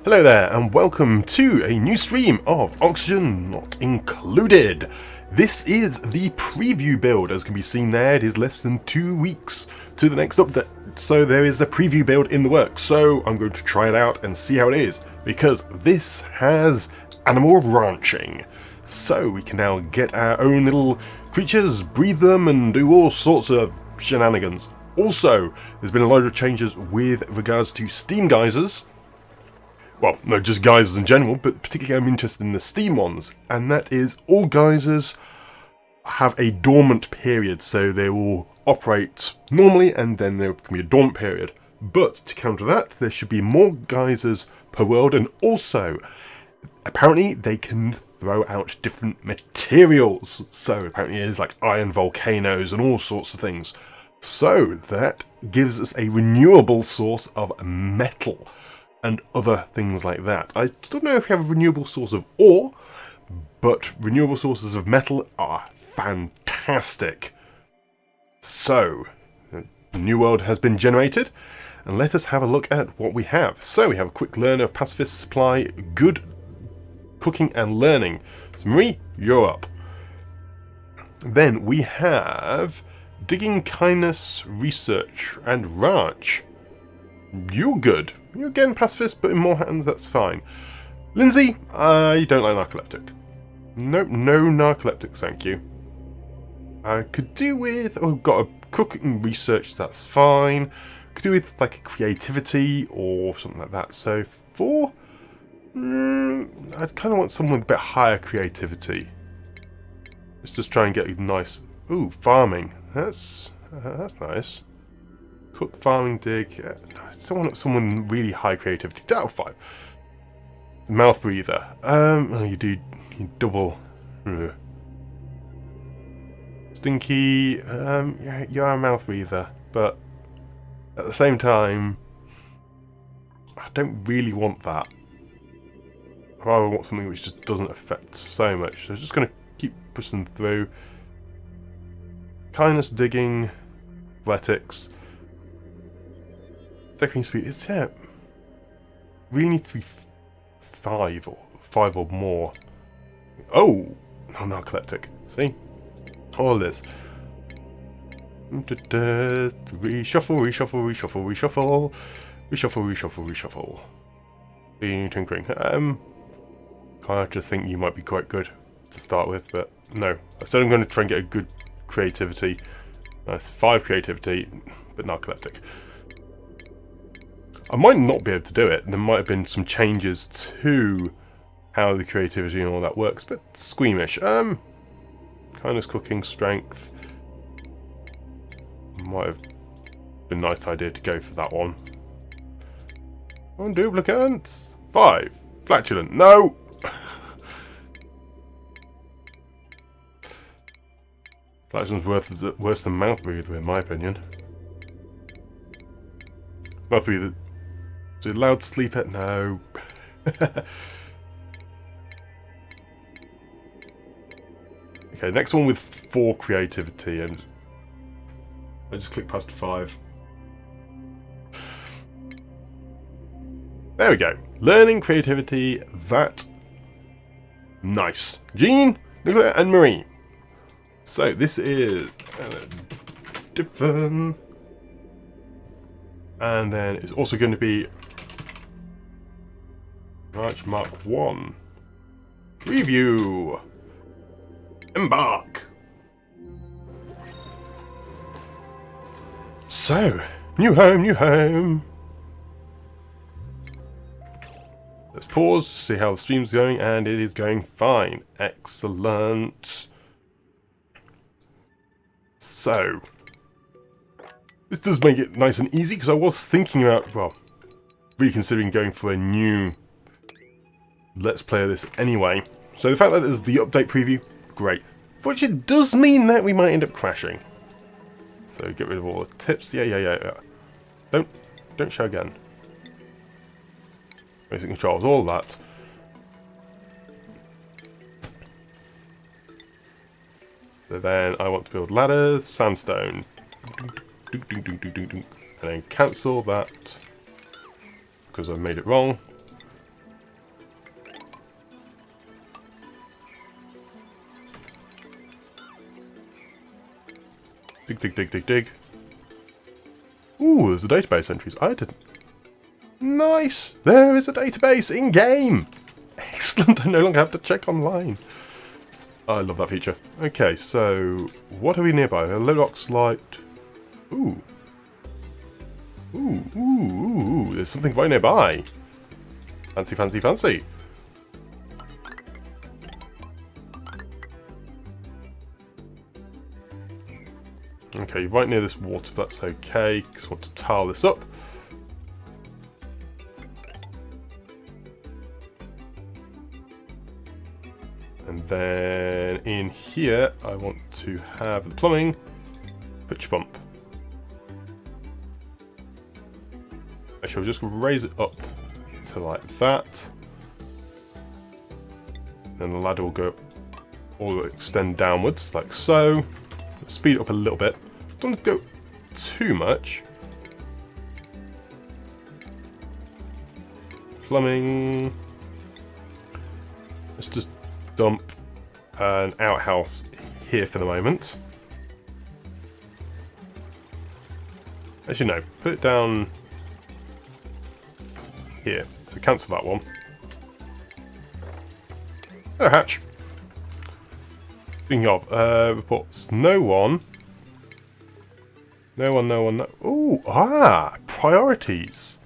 Hello there and welcome to a new stream of Oxygen Not Included. This is the preview build. As can be seen there, it is less than 2 weeks to the next update. So there is a preview build in the works. So I'm going to try it out and see how it is, because this has animal ranching. So we can now get our own little creatures, breed them and do all sorts of shenanigans. Also, there's been a load of changes with regards to steam geysers. Well, no, just geysers in general, but particularly I'm interested in the steam ones, and that is all geysers have a dormant period, so they will operate normally and then there can be a dormant period. But to counter that, there should be more geysers per world, and also apparently they can throw out different materials. So apparently there's like iron volcanoes and all sorts of things. So that gives us a renewable source of metal and other things like that. I don't know if we have a renewable source of ore, but renewable sources of metal are fantastic. So, a new world has been generated, and let us have a look at what we have. So we have a quick learner of pacifist supply, good cooking and learning. So Marie, you're up. Then we have digging, kindness, research, and ranch. You're good. You're again pacifist, but in more hands, that's fine. Lindsay, you don't like narcoleptic. Nope, no narcoleptics, thank you. I could do with, got a cooking research, that's fine. Could do with like a creativity or something like that. So 4, I'd kind of want someone with a bit higher creativity. Let's just try and get a nice, farming. That's nice. Cook, farming, dig. Someone really high creativity. Down 5. Mouth breather. You double. Stinky. Yeah, you are a mouth breather, but at the same time, I don't really want that. I rather want something which just doesn't affect so much. So I'm just going to keep pushing through. Kindness, digging, athletics. Decking speed is really needs to be 5 or more. Oh, narcoleptic. See, all this. Reshuffle. Tinkering. Kind of just think you might be quite good to start with, but no. I said I'm going to try and get a good creativity. Nice 5 creativity, but narcoleptic. I might not be able to do it. There might have been some changes to how the creativity and all that works, but squeamish. Kindness, cooking, strength. Might have been a nice idea to go for that one. On duplicates. 5. Flatulent. No! Flatulent's worse than mouth breather, in my opinion. Mouth breather. Is it allowed to sleep at? No. Okay, next one with 4 creativity, and I just click past 5. There we go. Learning, creativity, that. Nice. Jean, Nicola, and Marie. So this is different. And then it's also going to be March Mark 1. Preview. Embark. So, new home. Let's pause, see how the stream's going, and it is going fine. Excellent. So, this does make it nice and easy, because I was thinking about, well, really considering going for a new Let's Play of this anyway. So the fact that there's the update preview, great. Which it does mean that we might end up crashing. So get rid of all the tips. Yeah. Don't show again. Basic controls, all that. So then I want to build ladders, sandstone. And then cancel that because I've made it wrong. Dig, dig, dig, dig, dig. Ooh, there's a database entries. I didn't. Nice! There is a database in-game! Excellent, I no longer have to check online. I love that feature. Okay, so what are we nearby? A Lodox light. Ooh. Ooh, ooh, ooh, ooh. There's something right nearby. Fancy, fancy, fancy. Okay, right near this water, but that's okay. Just want to tile this up. And then in here, I want to have the plumbing pitch pump. I shall just raise it up to like that. Then the ladder will go all the way, extend downwards like so. Speed it up a little bit. Don't go too much. Plumbing. Let's just dump an outhouse here for the moment. Actually, no. Put it down here. So cancel that one. Oh, hatch. Speaking of, reports. No one. No one, no one, no. Ooh, priorities.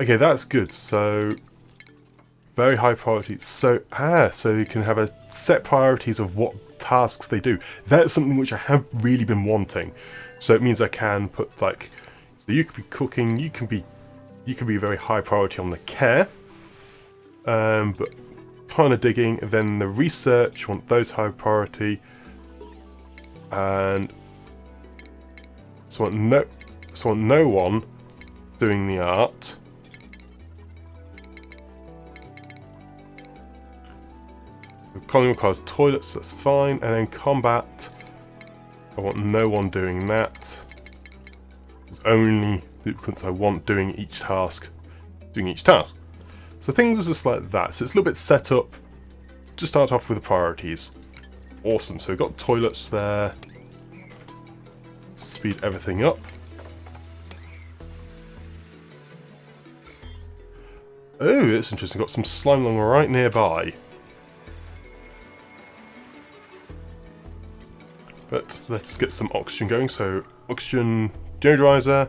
Okay, that's good. So, very high priorities. So, so you can have a set priorities of what tasks they do. That's something which I have really been wanting. So it means I can put like, so you could be cooking, you can be very high priority on the care, but kind of digging. Then the research, want those high priority, and so want no one doing the art. Economy requires toilets, that's fine, and then combat. I want no one doing that. It's only because I want doing each task. So things are just like that. So it's a little bit set up. Just start off with the priorities. Awesome. So we've got toilets there. Speed everything up. Oh, it's interesting. Got some slime lung right nearby. But let's get some oxygen going. So oxygen deodorizer.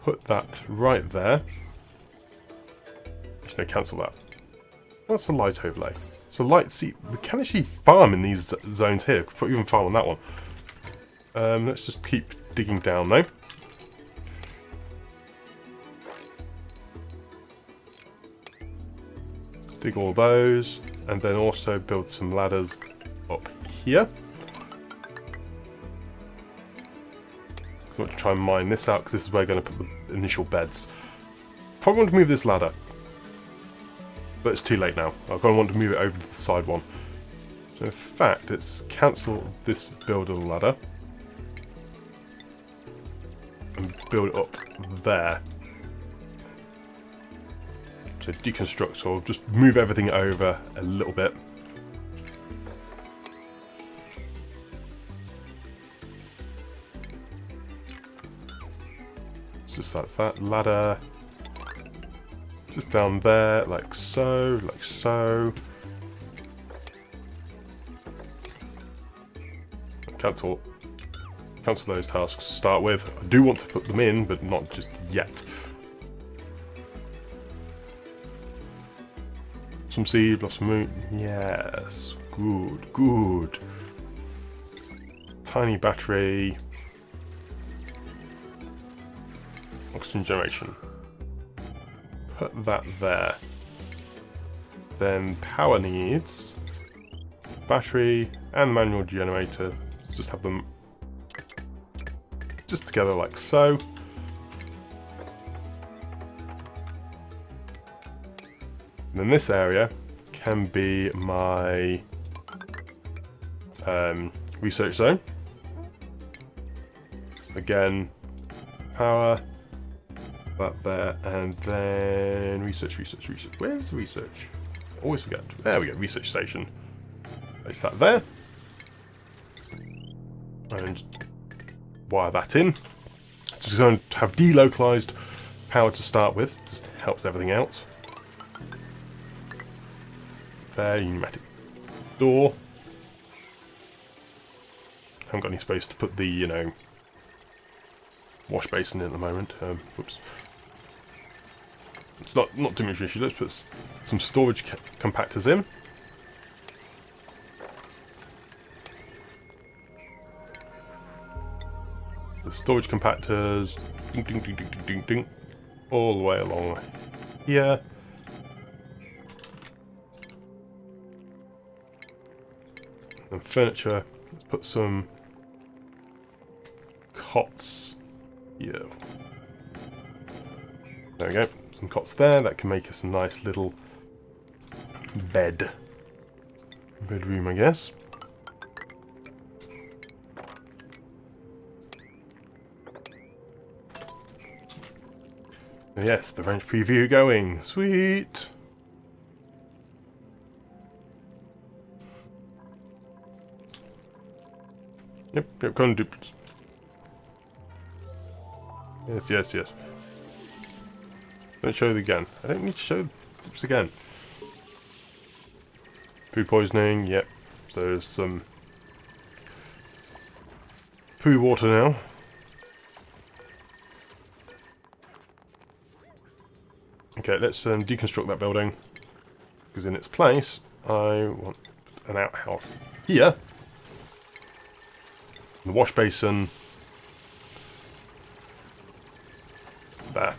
Put that right there. Actually, no, cancel that. What's a light overlay? So light, see, we can actually farm in these zones here. Could probably even farm on that one. Let's just keep digging down though. Dig all those, and then also build some ladders up here. So I want to try and mine this out because this is where we're going to put the initial beds. Probably want to move this ladder, but it's too late now. I'm going to want to move it over to the side one. So in fact, let's cancel this build of the ladder and build it up there. So deconstruct, or just move everything over a little bit. It's just like that. Ladder. Just down there, like so, like so. Cancel those tasks to start with. I do want to put them in, but not just yet. Some seed, blossom moon. Yes, good, good. Tiny battery. Oxygen generation. Put that there. Then power needs battery and manual generator. Just have them just together like so. And then this area can be my research zone. Again, power, That there, and then research. Where's the research? Always forget. There we go, research station. Place that there. And wire that in. It's just going to have delocalized power to start with. Just helps everything out. There, pneumatic door. Haven't got any space to put the, you know, wash basin in at the moment. Whoops. It's not too much issue. Let's put some storage compactors in. The storage compactors, ding, ding, ding, ding, ding, ding, ding, all the way along here. And furniture. Let's put some cots here. There we go. Some cots there. That can make us a nice little bedroom, I guess. Yes, the French preview going. Sweet. Yep, come on, duplicates. Yes. Don't show it again. I don't need to show tips again. Food poisoning, yep. So there's some poo water now. Okay, let's deconstruct that building. Because in its place, I want an outhouse here. The wash basin. There.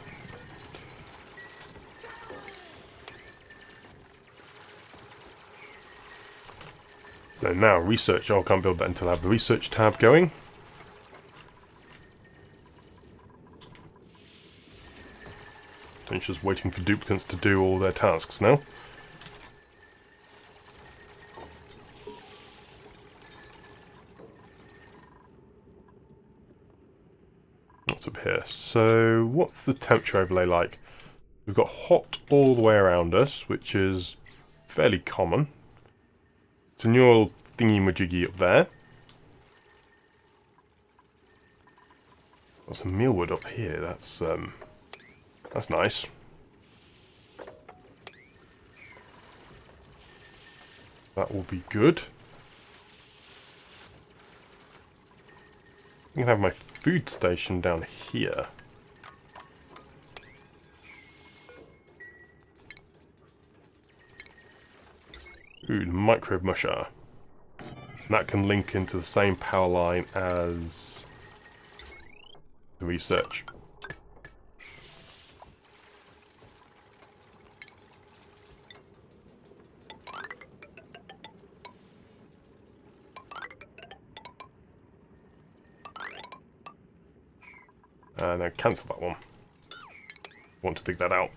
So now research. I can't build that until I have the research tab going. I'm just waiting for duplicates to do all their tasks now. What's up here? So, what's the temperature overlay like? We've got hot all the way around us, which is fairly common. It's a new old thingy-majiggy up there. Got some mealwood up here. That's nice. That will be good. I'm going to have my food station down here. Ooh, microbe musher. And that can link into the same power line as the research. And then cancel that one. Want to dig that out.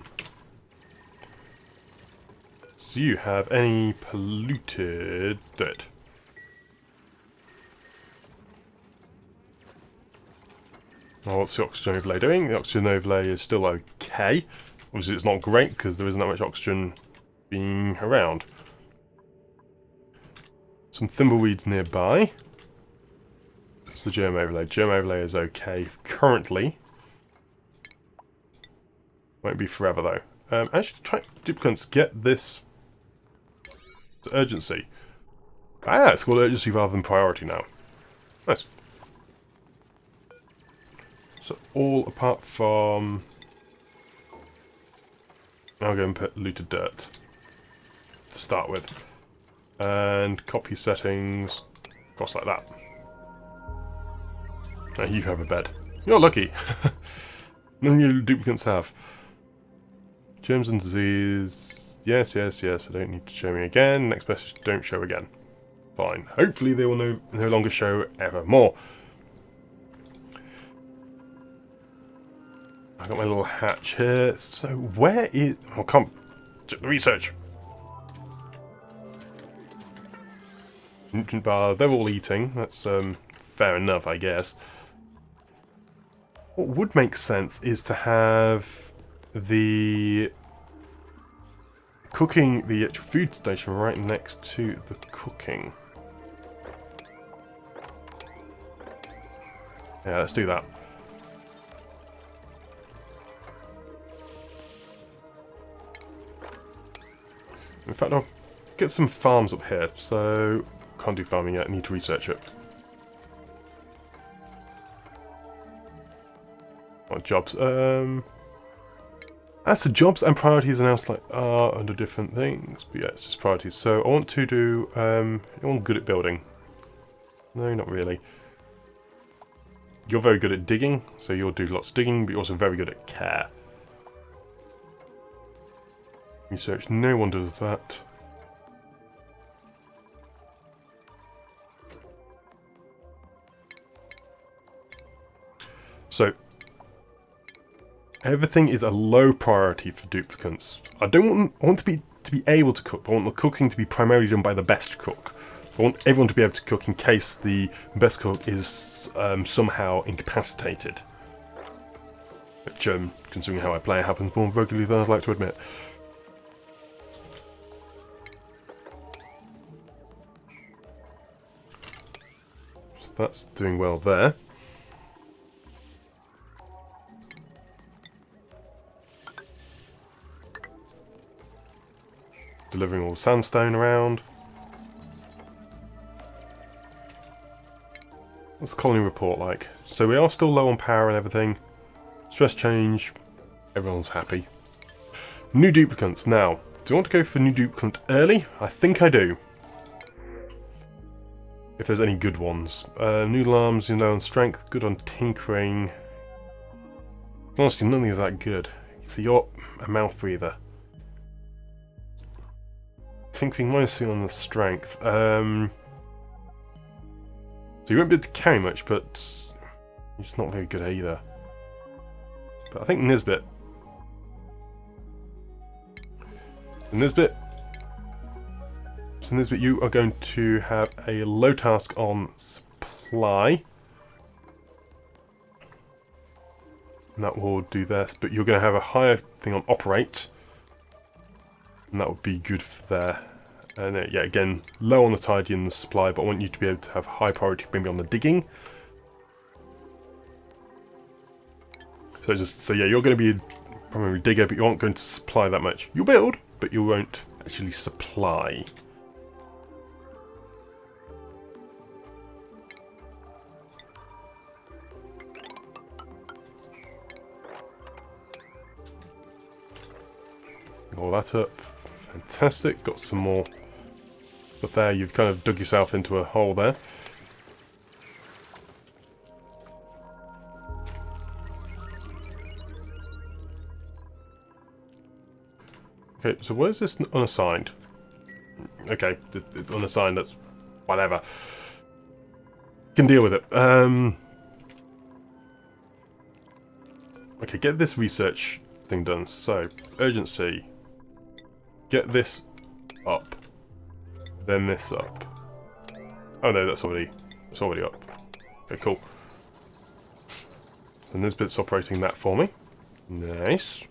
Do you have any polluted dirt? Well, what's the oxygen overlay doing? The oxygen overlay is still okay. Obviously it's not great because there isn't that much oxygen being around. Some thimbleweeds nearby. What's the germ overlay? Germ overlay is okay currently. Won't be forever though. I should try duplicates get this to urgency. Ah, it's called urgency rather than priority now. Nice. So all apart from... I'll go and put looted dirt to start with. And copy settings across like that. Now you have a bed. You're lucky. None of your duplicates have. Germs and disease. Yes. I don't need to show me again. Next message, don't show again. Fine. Hopefully they will no longer show ever more. I got my little hatch here. So where is... Oh, come. Check the research. Nutrient bar. They're all eating. That's fair enough, I guess. What would make sense is to have the cooking, the actual food station right next to the cooking. Yeah, let's do that. In fact, I'll get some farms up here, so can't do farming yet, need to research it. What jobs? As the jobs and priorities are now are under different things, but yeah, it's just priorities. So I want to do, you're good at building. No, not really. You're very good at digging, so you'll do lots of digging, but you're also very good at care. Research, no one does that. So, everything is a low priority for duplicants. I want to be able to cook, but I want the cooking to be primarily done by the best cook. I want everyone to be able to cook in case the best cook is somehow incapacitated. Which, considering how I play, happens more regularly than I'd like to admit. So that's doing well there. Delivering all the sandstone around. What's the colony report like? So we are still low on power and everything. Stress change. Everyone's happy. New duplicants. Now, do I want to go for new duplicant early? I think I do. If there's any good ones. New alarms, you know, on strength. Good on tinkering. Honestly, none of these are that good. So you're a mouth breather. Tinkering -2 on the strength. So you won't be able to carry much, but it's not very good either. But I think Nisbet. So Nisbet, you are going to have a low task on supply. And that will do this, but you're going to have a higher thing on operate. And that would be good for there. And yeah, again, low on the tidy and the supply, but I want you to be able to have high priority maybe on the digging. So yeah, you're going to be primarily digger, but you aren't going to supply that much. You'll build, but you won't actually supply. All that up. Fantastic. Got some more up there. You've kind of dug yourself into a hole there. Okay, so where's this unassigned? Okay, it's unassigned, that's whatever. Can deal with it. Okay, get this research thing done. So, urgency. Get this up. Then this up. Oh no, that's already up. Okay, cool. And this bit's operating that for me. Nice.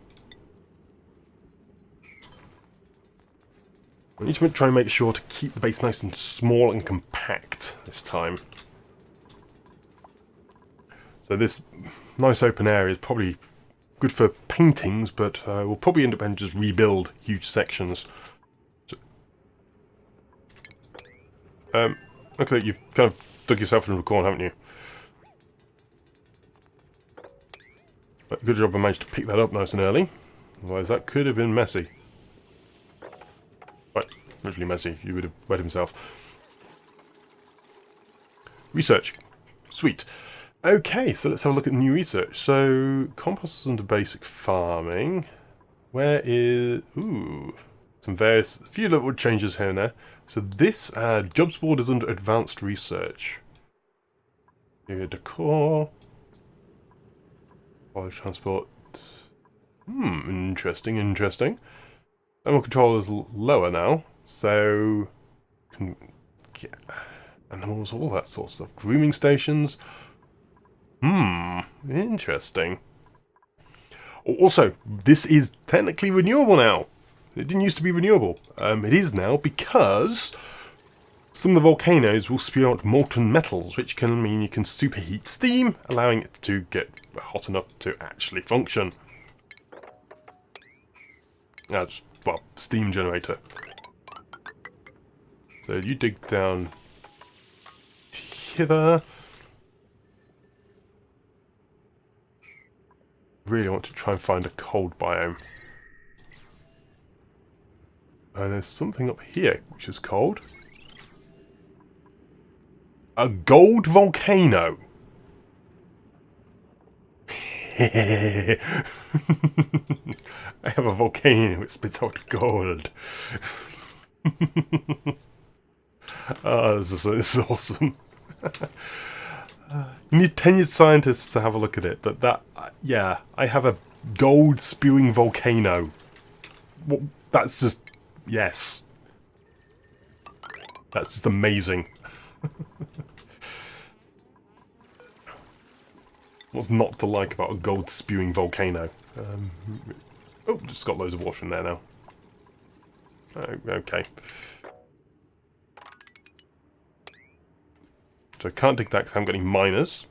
I need to try and make sure to keep the base nice and small and compact this time. So this nice open area is probably good for paintings, but we'll probably end up having to just rebuild huge sections. So, okay, you've kind of dug yourself into a corner, haven't you? But good job I managed to pick that up nice and early. Otherwise that could have been messy. Right, literally messy. You would have wet himself. Research. Sweet. Okay, so let's have a look at new research. So, compost is under basic farming. Where is... Ooh. Some various... A few little changes here and there. So this jobs board is under advanced research. Here, decor. College transport. Interesting, interesting. Animal control is lower now. So... Can get animals, all that sort of stuff. Grooming stations. Interesting. Also, this is technically renewable now. It didn't used to be renewable. It is now because some of the volcanoes will spew out molten metals, which can mean you can superheat steam, allowing it to get hot enough to actually function. That's, well, steam generator. So you dig down hither. Really want to try and find a cold biome. And there's something up here which is cold. A gold volcano. I have a volcano which spits out gold. Oh, this is awesome. You need tenured scientists to have a look at it, but that, yeah, I have a gold spewing volcano. Well, that's just, yes. That's just amazing. What's not to like about a gold spewing volcano? Oh, just got loads of water in there now. Oh, okay. So I can't dig that because I haven't got any miners.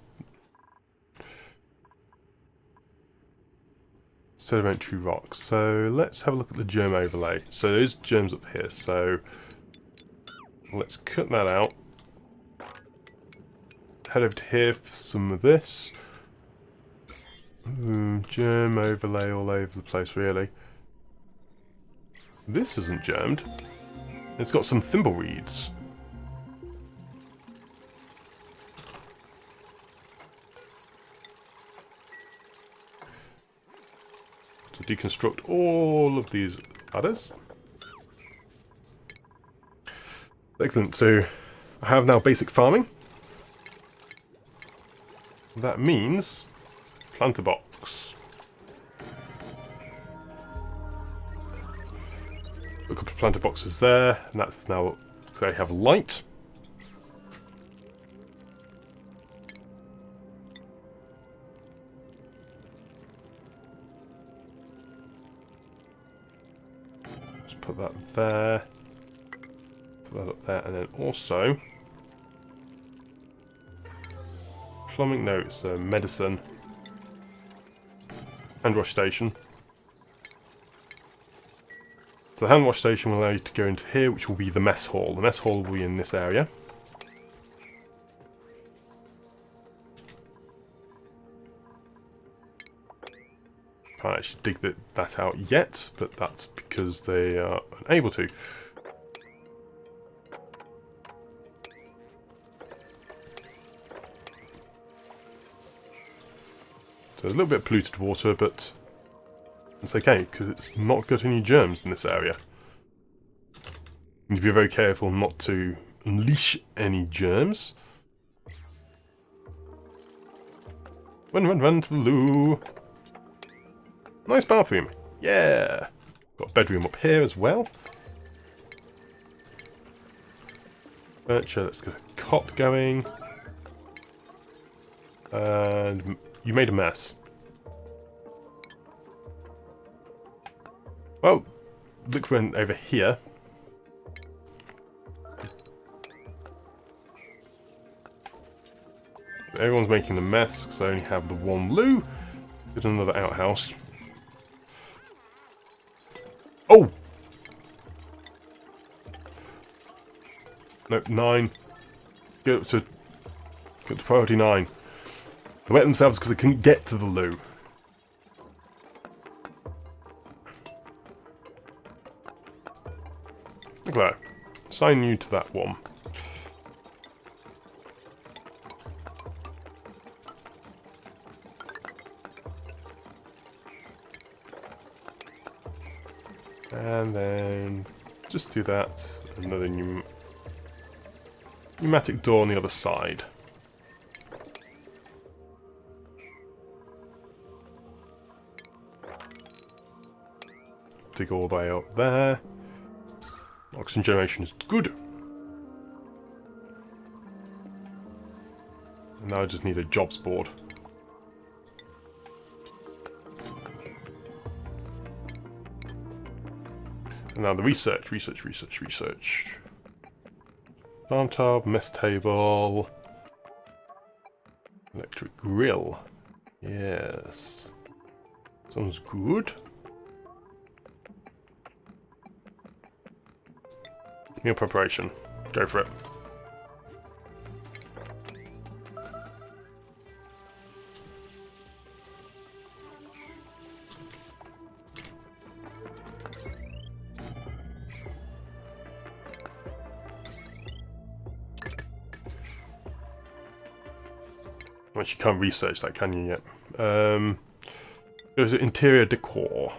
Sedimentary rocks. So let's have a look at the germ overlay. So there's germs up here. So let's cut that out. Head over to here for some of this. Germ overlay all over the place, really. This isn't germed. It's got some thimble reeds. To deconstruct all of these ladders. Excellent. So I have now basic farming. That means planter box. A couple of planter boxes there, and that's now they have light. Just put that there. Put that up there, and then also plumbing. No, it's medicine. Hand wash station. So the hand wash station will allow you to go into here, which will be the mess hall. The mess hall will be in this area. Can't actually dig that out yet, but that's because they are unable to. So a little bit of polluted water, but it's okay, because it's not got any germs in this area. You need to be very careful not to unleash any germs. Run to the loo. Nice bathroom. Yeah! Got a bedroom up here as well. Furniture, let's get a cot going. And you made a mess. Well, look, went over here. Everyone's making a mess because I only have the one loo. There's another outhouse. Oh! No, 9. Get to priority 9. They wet themselves because they couldn't get to the loo. Look at that. Assign you to that one. And then just do that. Another pneumatic door on the other side. Dig all the way up there. Oxygen generation is good. And now I just need a jobs board. And now the research. Farm tub, mess table, electric grill. Yes. Sounds good. Meal preparation. Go for it. Actually, you can't research that, can you, yet? There's interior decor.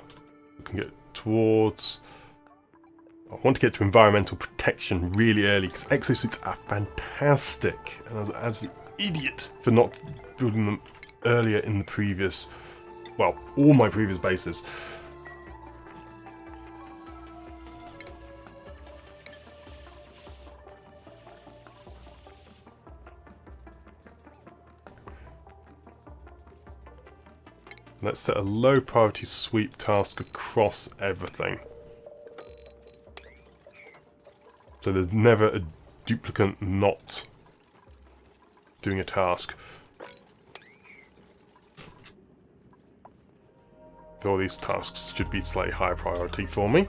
We can get towards... I want to get to environmental protection really early, because exosuits are fantastic. And I was an absolute idiot for not building them earlier in the previous... well, all my previous bases. Let's set a low priority sweep task across everything. So there's never a duplicate not doing a task. All these tasks should be slightly higher priority for me.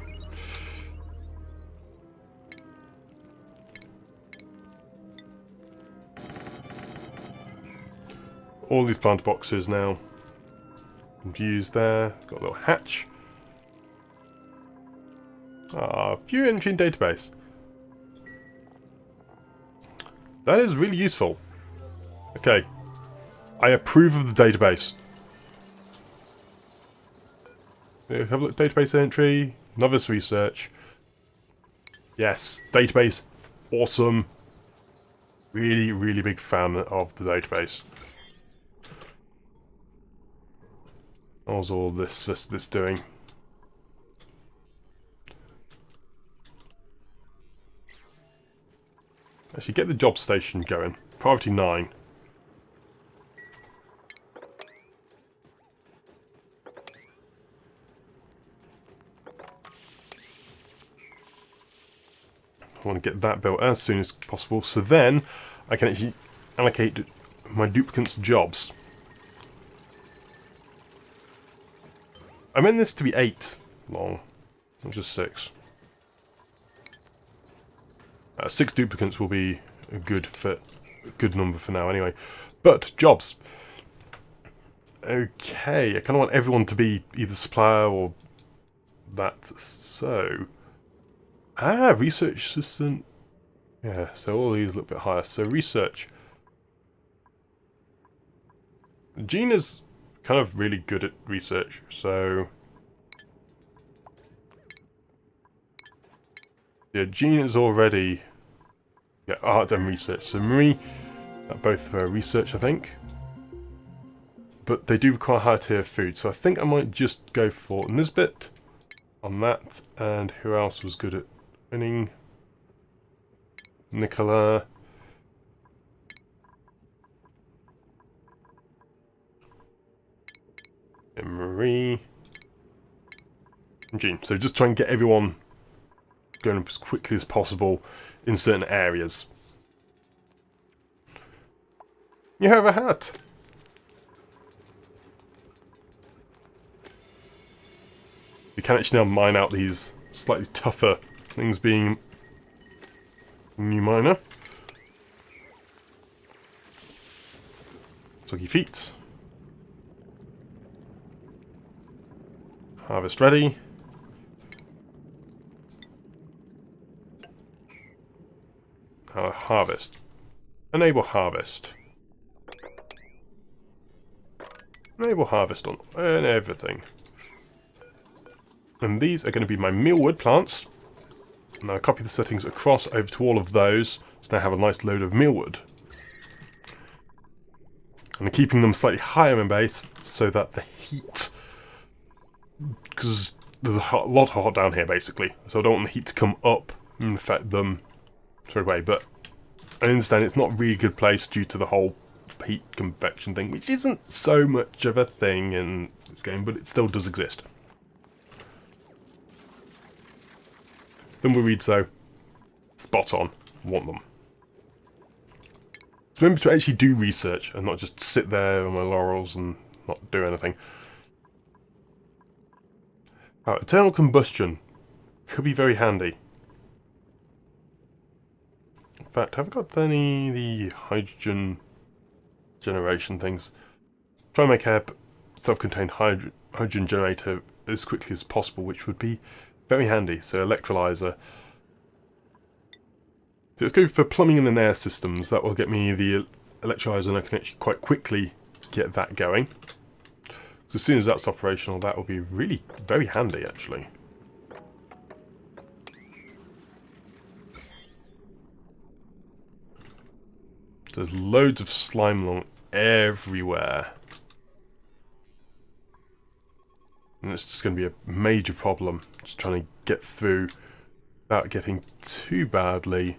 All these plant boxes now. Views there, got a little hatch. View entry in database. That is really useful. Okay, I approve of the database. Have a look at database entry, novice research. Yes, database, awesome. Really, really big fan of the database. How's all this doing? Actually, get the job station going. Priority 9. I want to get that built as soon as possible, so then I can actually allocate my duplicants jobs. I meant this to be 8 long, not just 6. 6 duplicates will be a good number for now anyway. But, jobs. Okay, I kind of want everyone to be either supplier or that, so... research assistant. Yeah, so all these a little bit higher. So research. Gina's kind of really good at research, so... yeah, Gina's already... yeah, art and research. So Marie, both research, I think. But they do require higher tier food, so I think I might just go for Nisbet on that. And who else was good at winning? Nicola. And Marie. And Jean. So just try and get everyone going as quickly as possible in certain areas. You have a hat! You can actually now mine out these slightly tougher things, being new miner. Soggy feet. Harvest ready. Harvest. Enable harvest. Enable harvest on everything. And these are going to be my mealwood plants. Now I copy the settings across over to all of those, so now I have a nice load of mealwood. And I'm keeping them slightly higher in base so that the heat, because there's a lot hot down here basically, so I don't want the heat to come up and affect them straight away. But I understand it's not a really good place due to the whole heat convection thing, which isn't so much of a thing in this game, but it still does exist. Then we'll read so. Spot on. Want them. So remember to actually do research and not just sit there on my laurels and not do anything. Eternal combustion could be very handy. In fact, have I got any of the hydrogen generation things? Try and make a self-contained hydrogen generator as quickly as possible, which would be very handy. So electrolyzer. So let's go for plumbing and air systems. That will get me the electrolyzer, and I can actually quite quickly get that going. So as soon as that's operational, that will be really very handy, actually. There's loads of slime lung everywhere. And it's just going to be a major problem, just trying to get through without getting too badly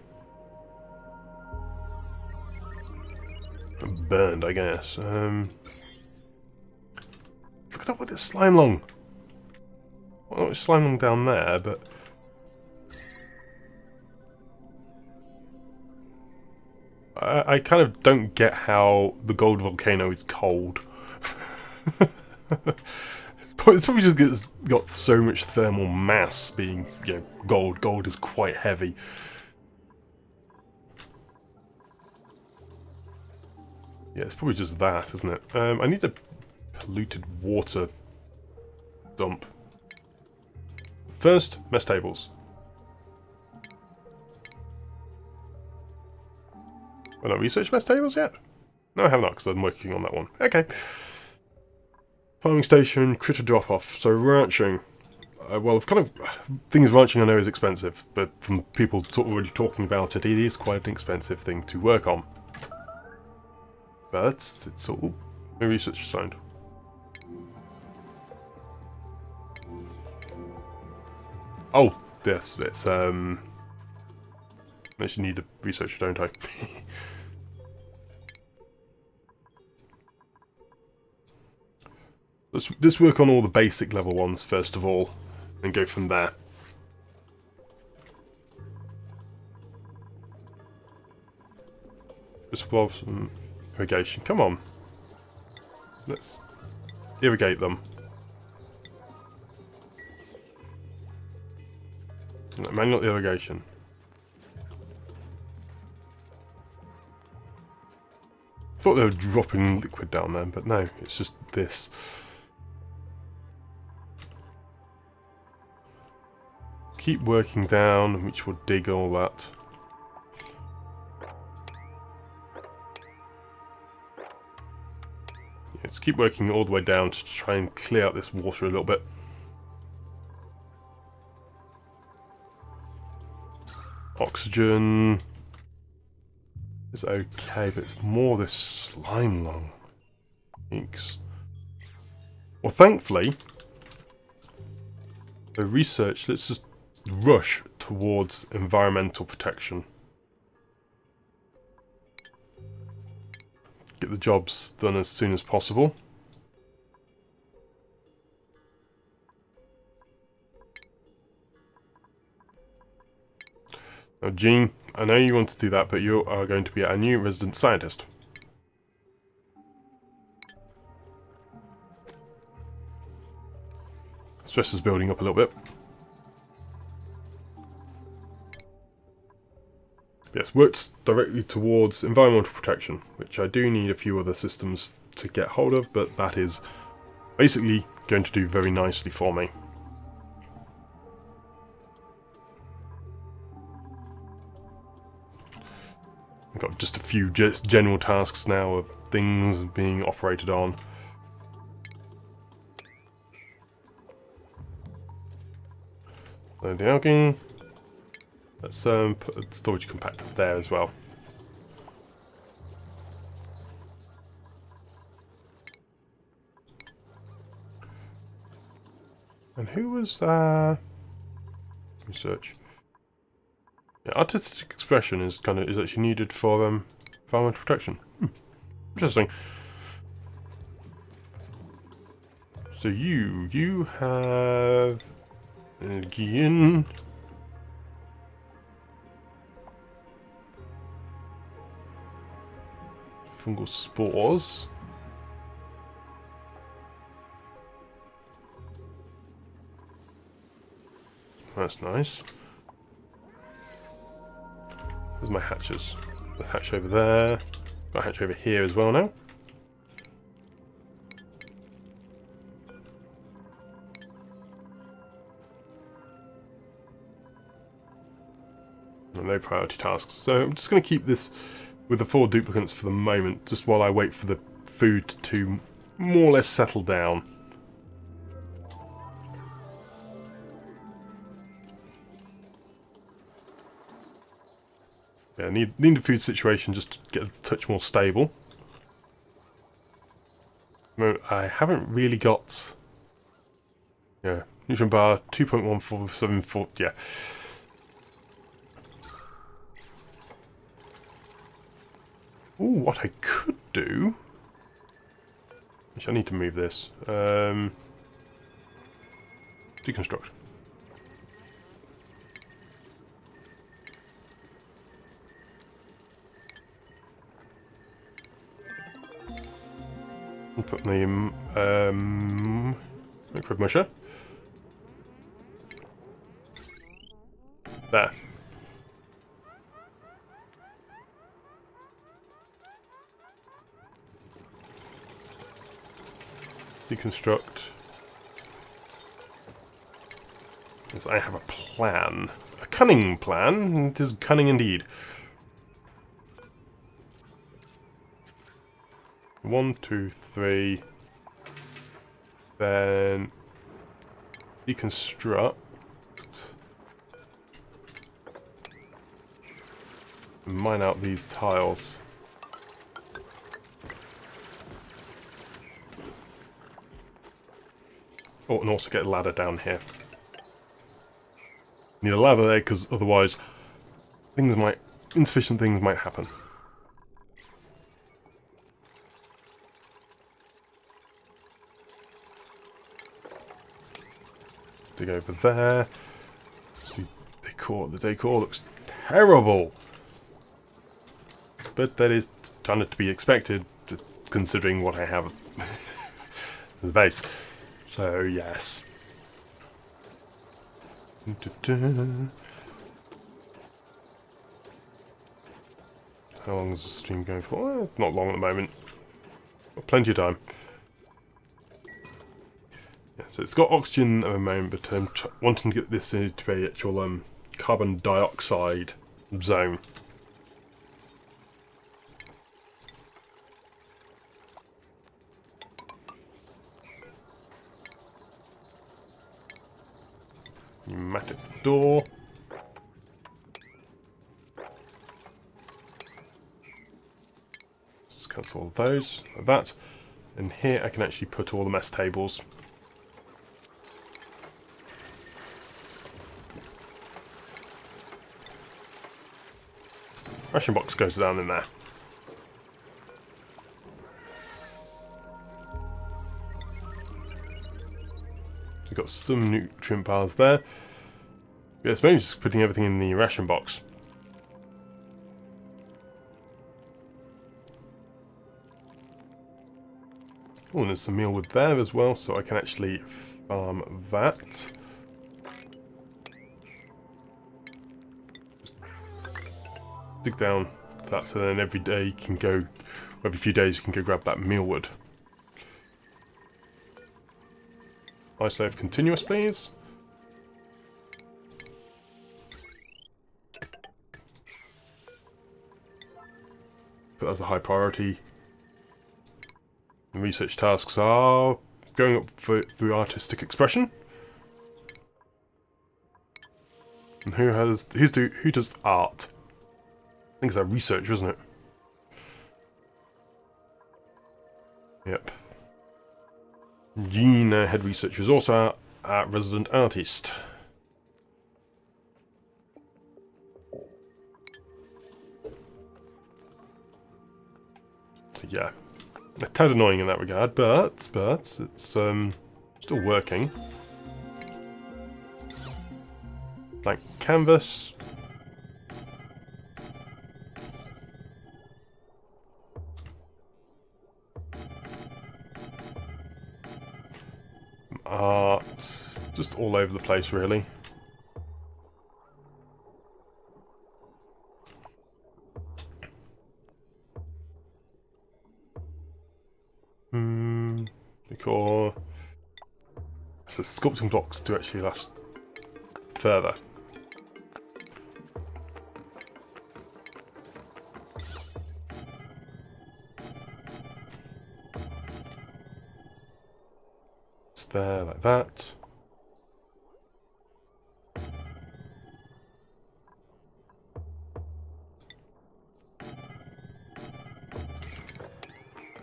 burned, I guess. Look at that with this slime lung. Well, not slime lung down there, but I kind of don't get how the gold volcano is cold. It's probably just because it's got so much thermal mass being, you know, gold. Gold is quite heavy. Yeah, it's probably just that, isn't it? I need a polluted water dump. First, mess tables. Have I not researched mess tables yet? No, I have not, because I'm working on that one. Okay. Farming station, critter drop-off. So ranching. Well, kind of things ranching I know is expensive, but from people already talking about it, it is quite an expensive thing to work on. But it's all research assigned. Oh, yes, it's I actually need the researcher, don't I? Let's work on all the basic level ones first of all, and go from there. Just blow some irrigation. Come on. Let's irrigate them. No, manual irrigation. I thought they were dropping liquid down there, but no, it's just this. Keep working down, which will dig all that. Let's keep working all the way down to try and clear out this water a little bit. Oxygen is okay, but it's more this slime lung. Inks. Well, thankfully, the research, let's just rush towards environmental protection. Get the jobs done as soon as possible. Now, Jean, I know you want to do that, but you are going to be our new resident scientist. Stress is building up a little bit. Yes, works directly towards environmental protection, which I do need a few other systems to get hold of, but that is basically going to do very nicely for me. I've got just a few just general tasks now of things being operated on. So the algae. Let's put a storage compactor there as well. And who was research? Yeah, artistic expression is actually needed for environmental protection. Interesting. So you have again. fungal spores. That's nice. There's my hatches. There's a hatch over there. Got a hatch over here as well now. No priority tasks. So I'm just going to keep this with the 4 duplicates for the moment, just while I wait for the food to more or less settle down. Yeah, need the food situation just to get a touch more stable. I haven't really got... Yeah, nutrient bar 2.1474, yeah. Ooh, what I could do... Actually, I need to move this. Deconstruct. Put the micro musher. There. Deconstruct. Because I have a plan. A cunning plan. It is cunning indeed. 1, 2, 3. Then deconstruct. Mine out these tiles. Oh, and also get a ladder down here. Need a ladder there because otherwise insufficient things might happen. Dig over there. See, the decor looks terrible. But that is kind of to be expected, considering what I have in the base. So, yes. How long is the stream going for? Not long at the moment. Got plenty of time. Yeah, so it's got oxygen at the moment, but I'm wanting to get this into a actual carbon dioxide zone. Pneumatic door. Just cancel all those, like that. And here I can actually put all the mess tables. Ration box goes down in there. We've got some nutrient bars there. Yeah, it's mainly just putting everything in the ration box. Oh, and there's some mealwood there as well, so I can actually farm that. Dig down that, so then every day you can go, every few days you can go grab that mealwood. Isolate continuous, please. But that's a high priority. The research tasks are going up through artistic expression. And who does art? I think it's that research, isn't it? Yep. Jean, head researcher, is also our resident artist. So yeah, a tad annoying in that regard, but it's still working. Blank canvas. art, just all over the place really. Decor. So sculpting blocks do actually last further. It's there like that.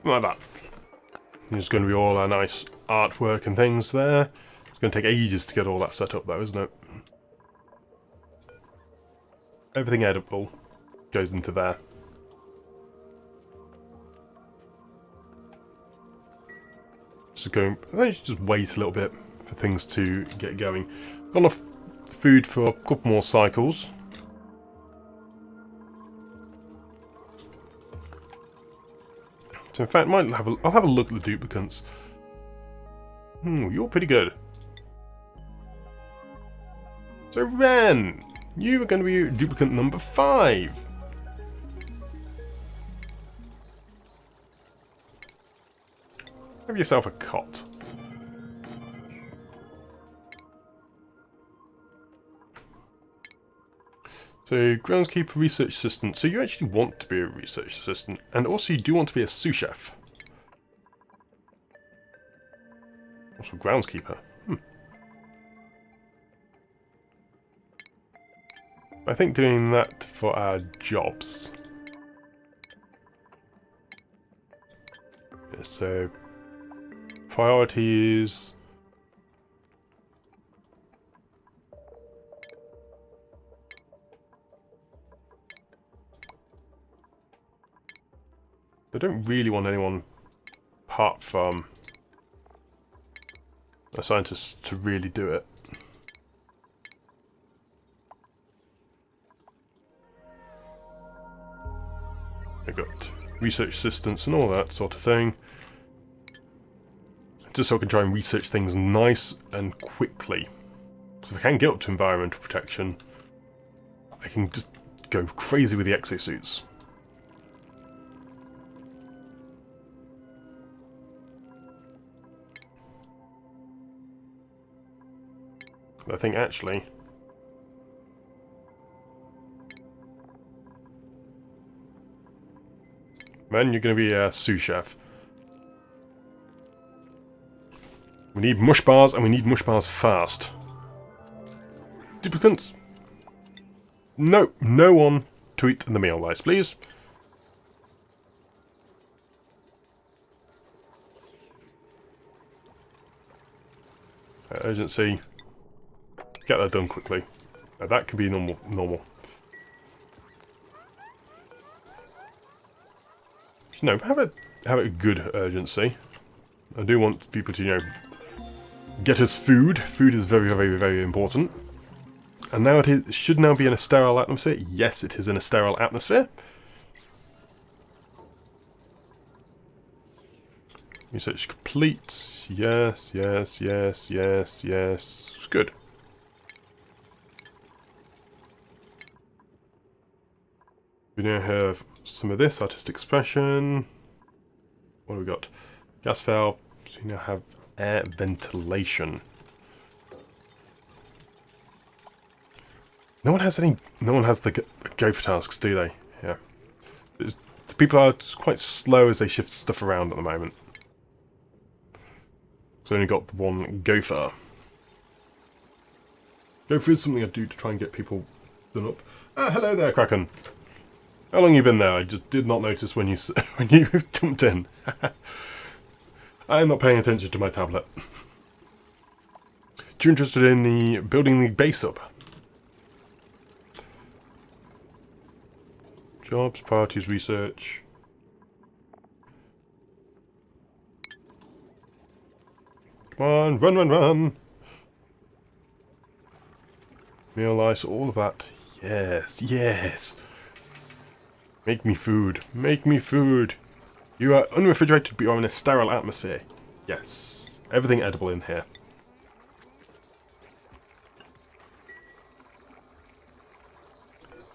Like that. There's going to be all our nice artwork and things there. It's going to take ages to get all that set up though, isn't it? Everything edible goes into there. I should just wait a little bit for things to get going. Got enough food for a couple more cycles. So in fact, I'll have a look at the duplicants. You're pretty good. So Ren, you are going to be duplicant number 5. Have yourself a cot. So, groundskeeper, research assistant. So you actually want to be a research assistant, and also you do want to be a sous chef. Also, groundskeeper. I think doing that for our jobs. Yeah, so, priorities. I don't really want anyone apart from a scientist to really do it. I've got research assistants and all that sort of thing. Just so I can try and research things nice and quickly. So if I can get up to environmental protection, I can just go crazy with the exosuits. I think actually man, you're going to be a sous chef. We need mush bars, and we need mush bars fast. Duplicants. No one to eat the meal rice, please. Urgency. Get that done quickly. Now that can be normal. No, have a good urgency. I do want people to, get us food. Food is very, very, very important. And now it should now be in a sterile atmosphere. Yes, it is in a sterile atmosphere. Research complete. Yes. Good. We now have some of this artistic expression. What have we got? Gas valve. So we now have air ventilation. No one has the gopher tasks, do they? Yeah. People are just quite slow as they shift stuff around at the moment. So I only got one gopher. Gopher is something I do to try and get people done up. Ah, hello there, Kraken. How long have you been there? I just did not notice when you jumped in. I'm not paying attention to my tablet. You're interested in the building the base up? Jobs, priorities, research. Come on, run! Meal ice, all of that. Yes. Make me food. You are unrefrigerated, but you're in a sterile atmosphere. Yes. Everything edible in here.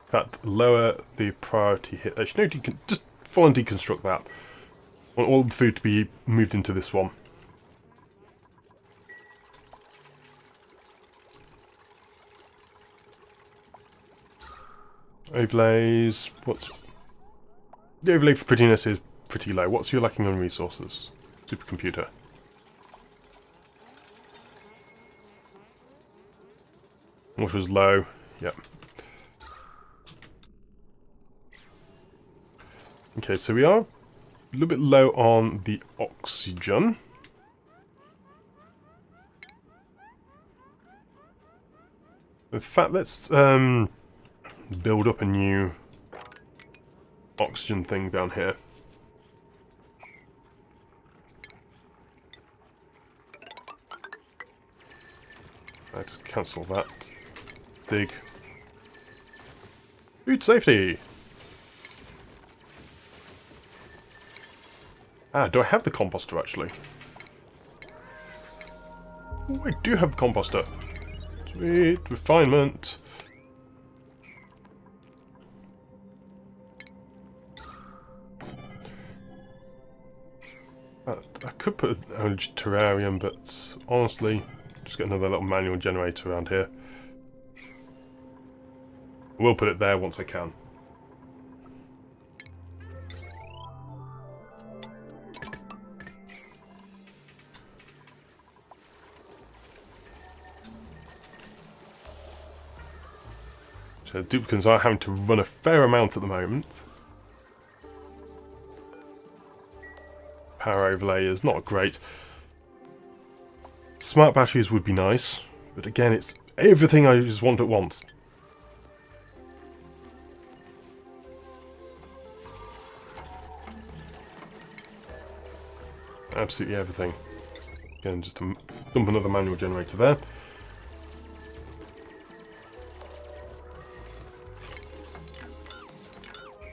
In fact, lower the priority hit. Actually, no, just full on deconstruct that. I want all the food to be moved into this one. Overlays. What's the overlay for prettiness is pretty low. What's your lacking on resources? Supercomputer. Which was low. Yep. Okay, so we are a little bit low on the oxygen. In fact, let's build up a new oxygen thing down here. I just cancel that. Dig. Food safety! Ah, do I have the composter actually? Oh, I do have the composter. Sweet, refinement. I could put an energy terrarium, but honestly, just get another little manual generator around here. I will put it there once I can. So duplicants are having to run a fair amount at the moment. Power overlay is not great. Smart batteries would be nice, but again, it's everything I just want at once. Absolutely everything. Again, just to dump another manual generator there.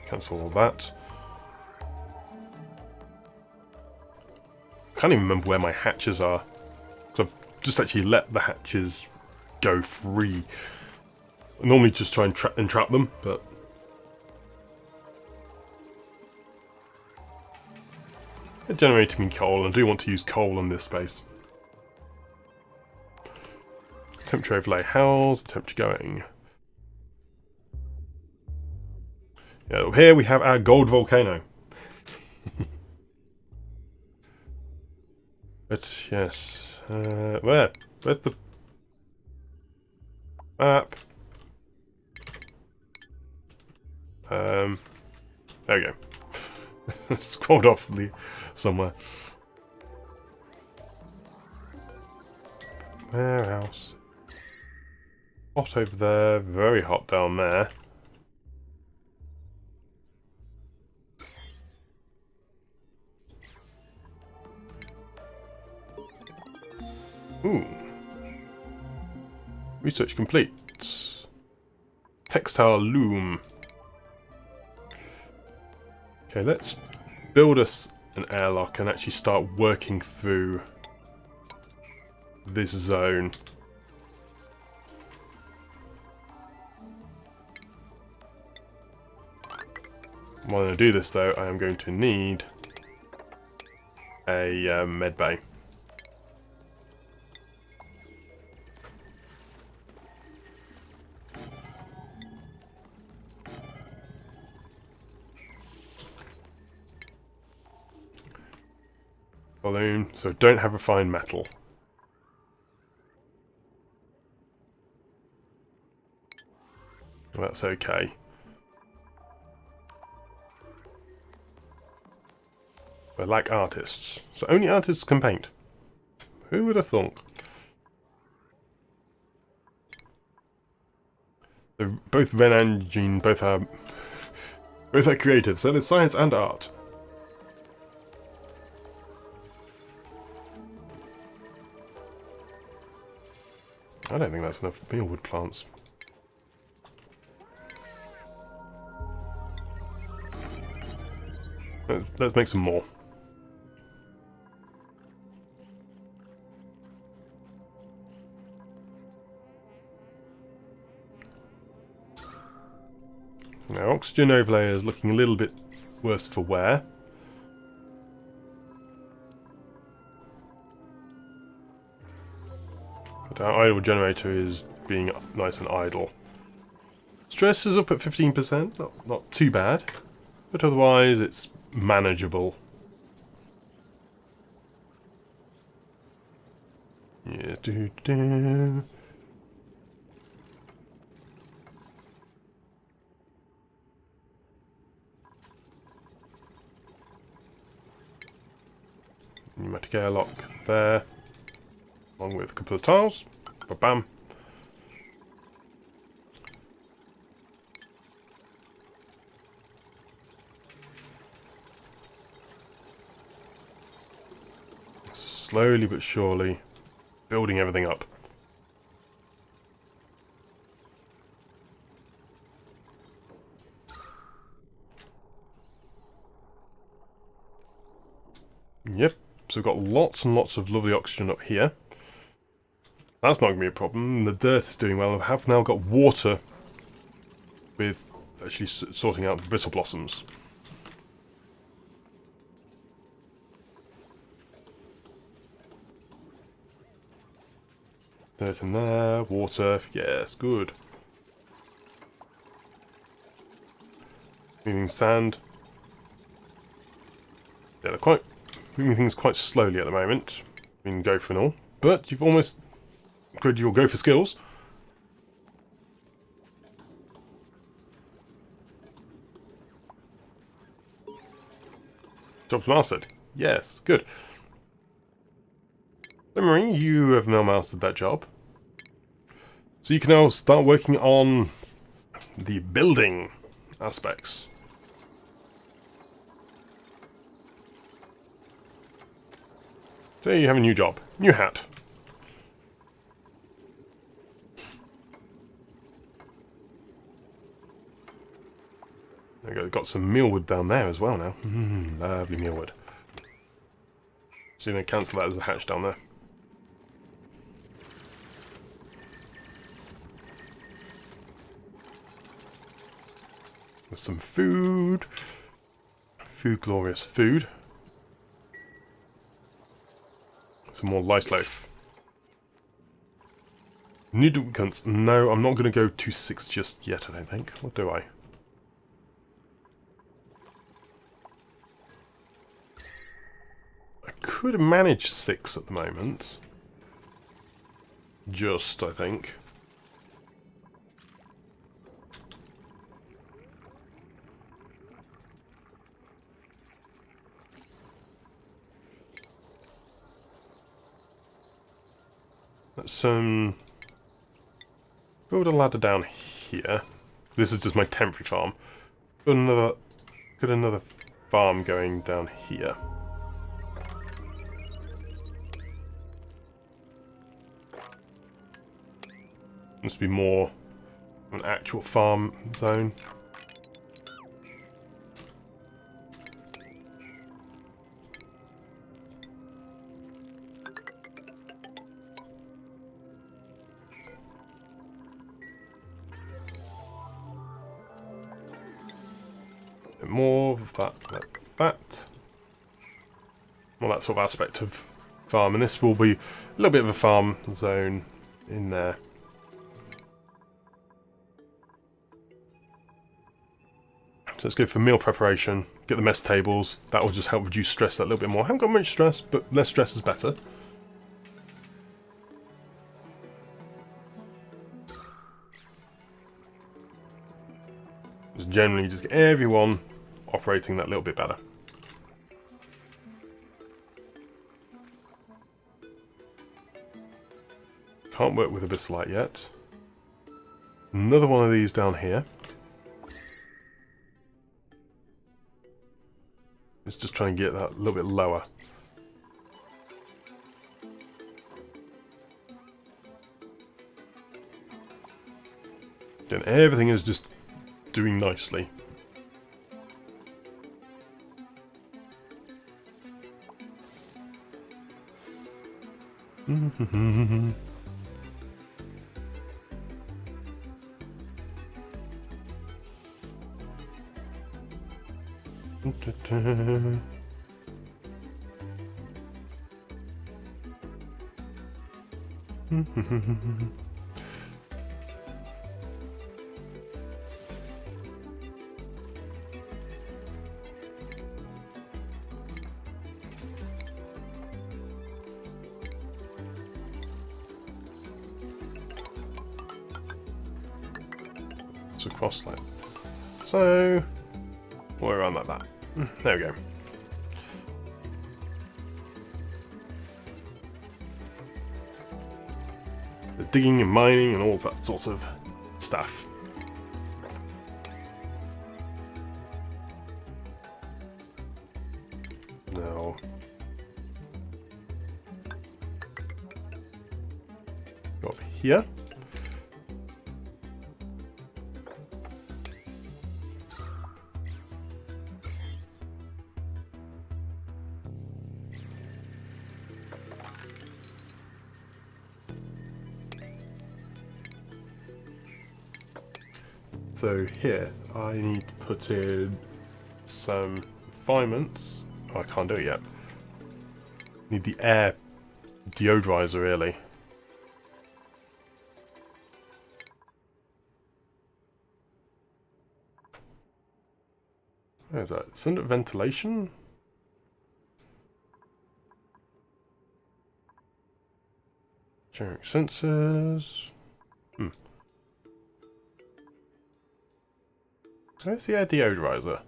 Cancel all that. I can't even remember where my hatches are. I've just actually let the hatches go free. I normally just try and entrap them, but... They're generating me coal, and I do want to use coal in this space. Temperature overlay. How's the temperature going? Yeah, here we have our gold volcano. But yes, where's the map? There we go. Scrolled off somewhere. Warehouse. Hot over there, very hot down there. Ooh. Research complete. Textile loom. Okay, let's build us an airlock and actually start working through this zone. While I do this though, I am going to need a med bay. Balloon, so don't have refined metal. That's okay. I like artists, so only artists can paint. Who would have thought? So both Ren and Jean both are creative, so there's science and art. I don't think that's enough mealwood plants. Let's make some more. oxygen overlay is looking a little bit worse for wear. But our idle generator is being nice and idle. Stress is up at 15%, not too bad, but otherwise it's manageable. Yeah, Pneumatic airlock there, along with a couple of tiles. Bam. Slowly but surely building everything up. Yep, so we've got lots and lots of lovely oxygen up here. That's not going to be a problem. The dirt is doing well. I have now got water with actually sorting out bristle blossoms. Dirt in there, water, yes, good. Moving sand. Yeah, they're quite moving things quite slowly at the moment. I mean, go for an all, but you've almost grid your go for skills. Job's mastered. Yes, good. Marie, you have now mastered that job. So you can now start working on the building aspects. So you have a new job. New hat. There we go, got some mealwood down there as well now. Lovely mealwood. So you're going to cancel that as the hatch down there. There's some food. Food, glorious food. Some more light loaf. New duplicates. No, I'm not going to go to 6 just yet, I don't think. What do I? I could manage 6 at the moment. Just, I think. Let's build a ladder down here. This is just my temporary farm. Got another farm going down here. Must be more an actual farm zone. More of that, like that. Well, that sort of aspect of farm, and this will be a little bit of a farm zone in there. So let's go for meal preparation, get the mess tables. That will just help reduce stress that little bit more. I haven't got much stress, but less stress is better. Just generally just get everyone operating that little bit better. Can't work with Abyssalite yet. Another one of these down here. It's just trying to get that a little bit lower. Then everything is just doing nicely. Across like so, or around like that. There we go. The digging and mining and all that sort of stuff. Now, go up here. So here, I need to put in some refinements. Oh, I can't do it yet. Need the air deodorizer, really. Where is that? It's under ventilation? Generic sensors. Where's the air deodorizer?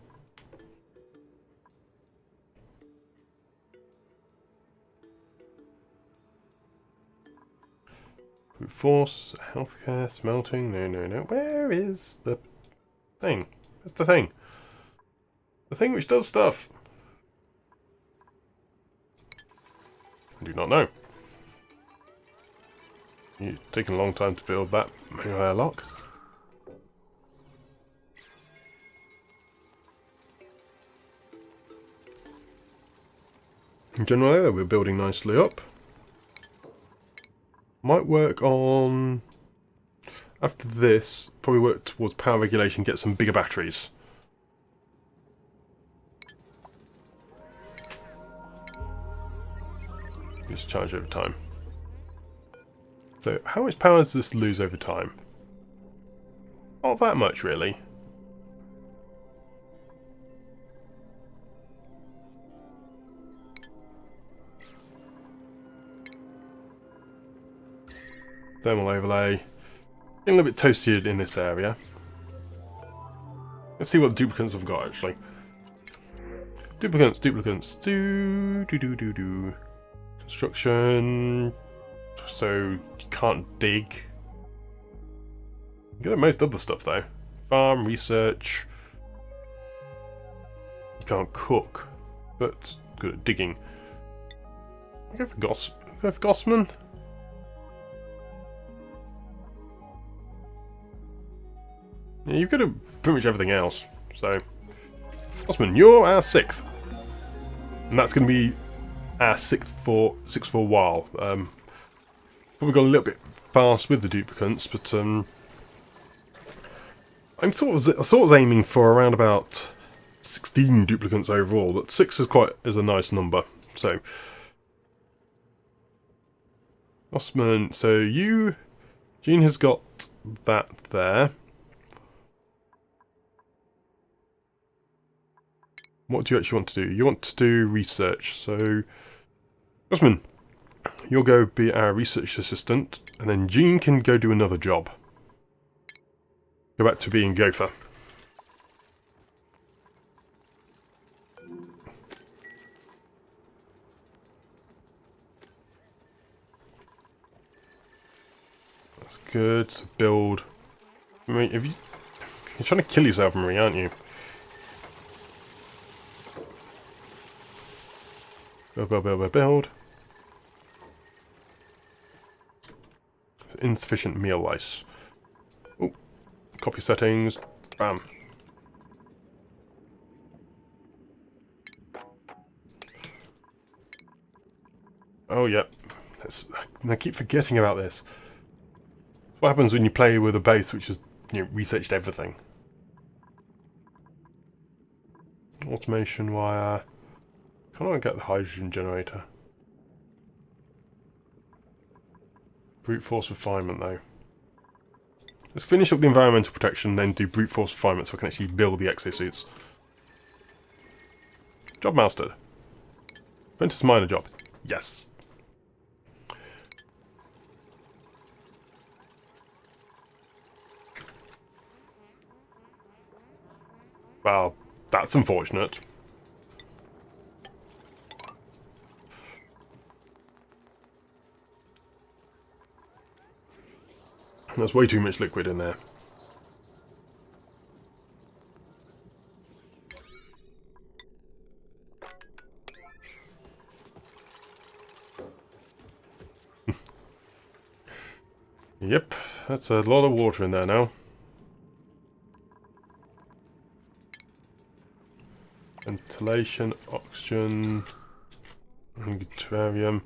Brute force, healthcare, smelting, no. Where is the thing? Where's the thing? The thing which does stuff. I do not know. It's taken a long time to build that manual airlock. In general, we're building nicely up. Might work on, after this, probably work towards power regulation, get some bigger batteries. Just charge over time. So, how much power does this lose over time? Not that much, really. Thermal overlay. Getting a little bit toasted in this area. Let's see what duplicates I've got, actually. Duplicates. Do. Construction. So, you can't dig. You get most other stuff, though. Farm, research. You can't cook, but good at digging. I'll go for Gossman. Yeah, you've got pretty much everything else. So, Osman, you're our 6th. And that's going to be our 6th for a while. Probably got a little bit fast with the duplicates, but I'm sort of aiming for around about 16 duplicates overall, but 6 is a nice number. So, Osman, so Jean has got that there. What do you actually want to do? You want to do research. So, Osman, you'll go be our research assistant, and then Jean can go do another job. Go back to being gopher. That's good. So build. Marie, you're trying to kill yourself, Marie, aren't you? Build. Insufficient meal lice. Oh, copy settings. Bam. Oh, yep. I keep forgetting about this. What happens when you play with a base which has, researched everything? Automation wire. Can't I get the hydrogen generator? Brute force refinement though. Let's finish up the environmental protection, then do brute force refinement so I can actually build the exosuits. Job mastered. Apprentice minor job. Yes. Well, that's unfortunate. There's way too much liquid in there. Yep, that's a lot of water in there now. Ventilation, oxygen, terrarium.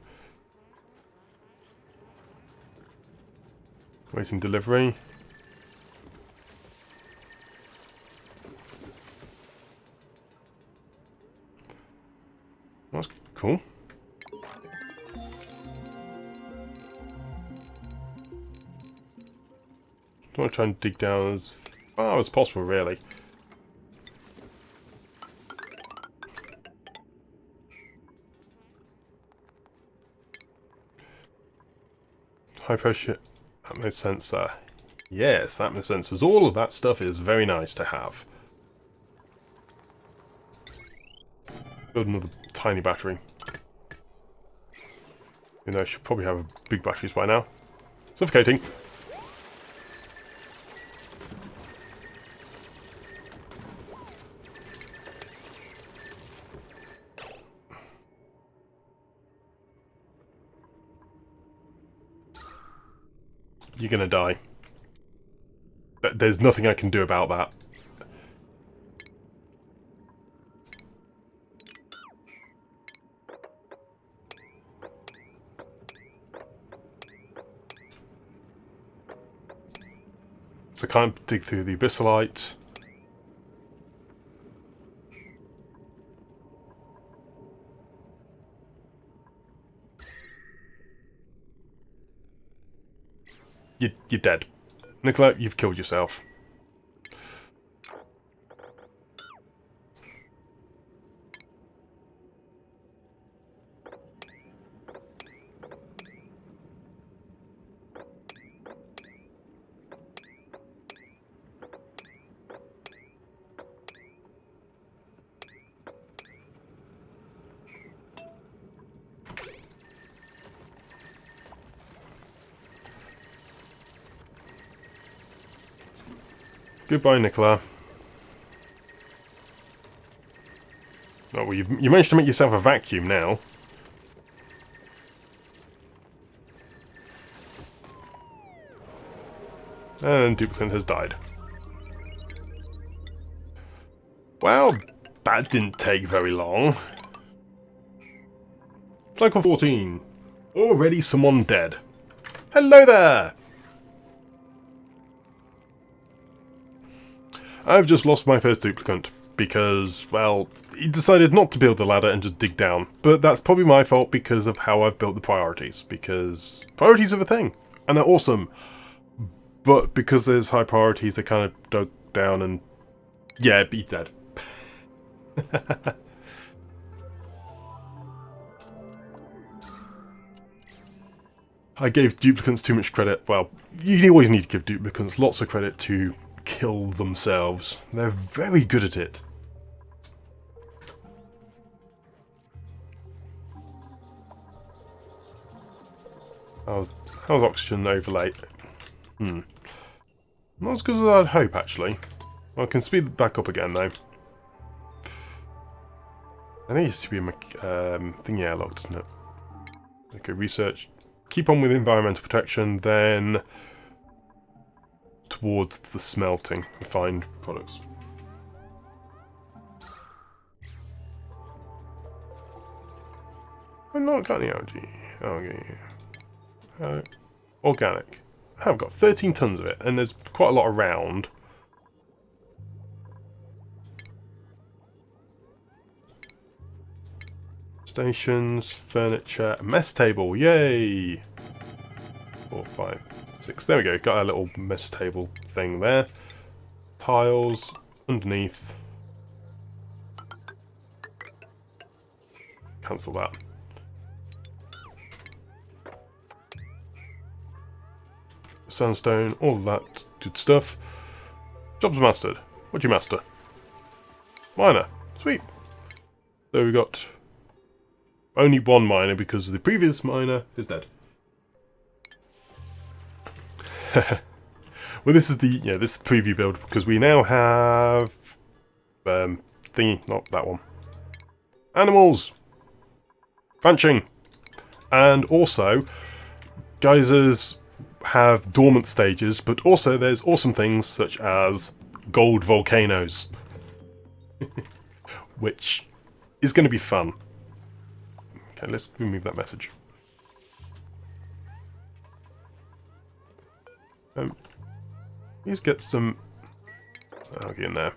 Waiting delivery. That's cool. I want to try and dig down as far as possible, really. High pressure atmos sensor. Yes, atmos sensors. All of that stuff is very nice to have. Build another tiny battery. You know, I should probably have big batteries by now. Suffocating. You're gonna die. There's nothing I can do about that. So I can't dig through the abyssalite. You're dead. Nicola, you've killed yourself. Goodbye, Nicola. Oh, well, you managed to make yourself a vacuum now. And Duplicant has died. Well, that didn't take very long. Cycle 14. Already someone dead. Hello there! I've just lost my first duplicant because, well, he decided not to build the ladder and just dig down. But that's probably my fault because of how I've built the priorities. Because priorities are a thing, and they're awesome. But because there's high priorities, I kind of dug down and, yeah, he's dead. I gave duplicants too much credit. Well, you always need to give duplicants lots of credit to kill themselves. They're very good at it. How's oxygen overlay? Not as good as I'd hope, actually. Well, I can speed it back up again, though. I think it used to be a thingy airlock, doesn't it? Okay, research. Keep on with environmental protection, then towards the smelting, refined products. I've not got any algae. Okay. Organic. I've got 13 tons of it, and there's quite a lot around. Stations, furniture, mess table, yay! 4, 5, 6, there we go, got our little mess table thing there. Tiles, underneath. Cancel that. Sandstone, all of that good stuff. Jobs mastered. What do you master? Miner. Sweet. So we got only one miner because the previous miner is dead. Well, this is the this is the preview build because we now have thingy, not that one. Animals, ranching, and also geysers have dormant stages, but also there's awesome things such as gold volcanoes, which is going to be fun. Okay, let's remove that message. Let's get some algae in there.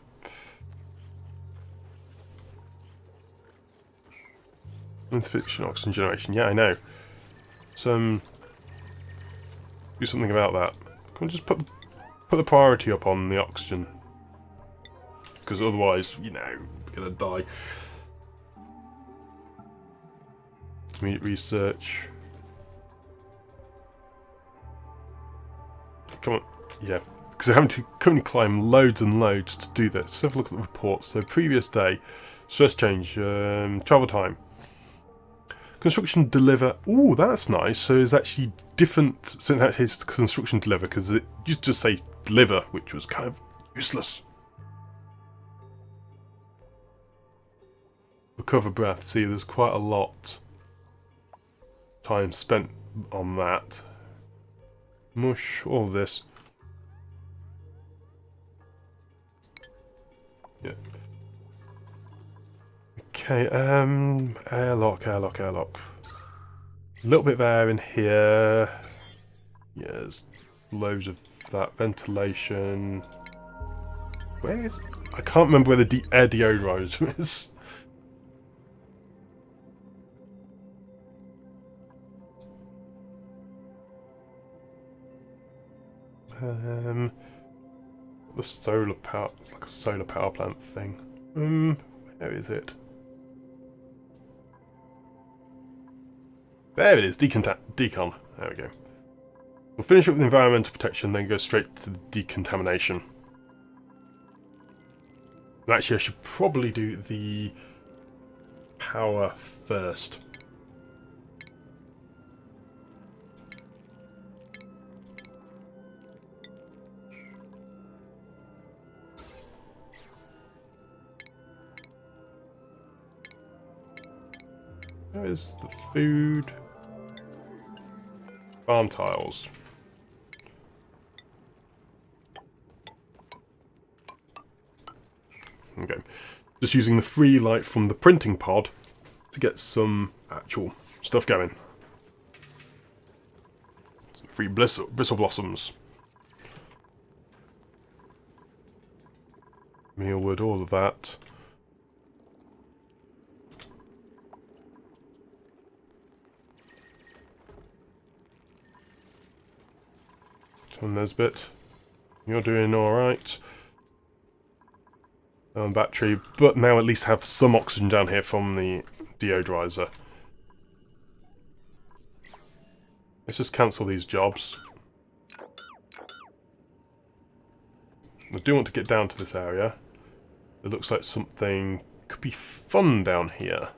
Insufficient oxygen generation. Yeah, I know. Do something about that. Can we just put the priority up on the oxygen? Because otherwise, we're gonna die. Intermediate research. Come on, yeah. Because I'm having to currently climb loads and loads to do this. Let's have a look at the reports. So previous day, stress change, travel time. Construction deliver. Ooh, that's nice. So it's actually different. So in that case, it's construction deliver because it used to say deliver, which was kind of useless. Recover breath. See, there's quite a lot time spent on that. Mush, all of this. Yeah. Okay, airlock. A little bit of air in here. Yeah, there's loads of that. Ventilation. Where is... I can't remember where the air deodorizer is. The solar power... It's like a solar power plant thing. Where is it? There it is, decon. There we go. We'll finish up with environmental protection, then go straight to the decontamination. And actually, I should probably do the power first. There's the food. Farm tiles. Okay. Just using the free light from the printing pod to get some actual stuff going. Some free bristle blossoms. Mealwood, all of that. Tom Nesbit, you're doing alright. Battery, but now at least have some oxygen down here from the deodorizer. Let's just cancel these jobs. I do want to get down to this area. It looks like something could be fun down here.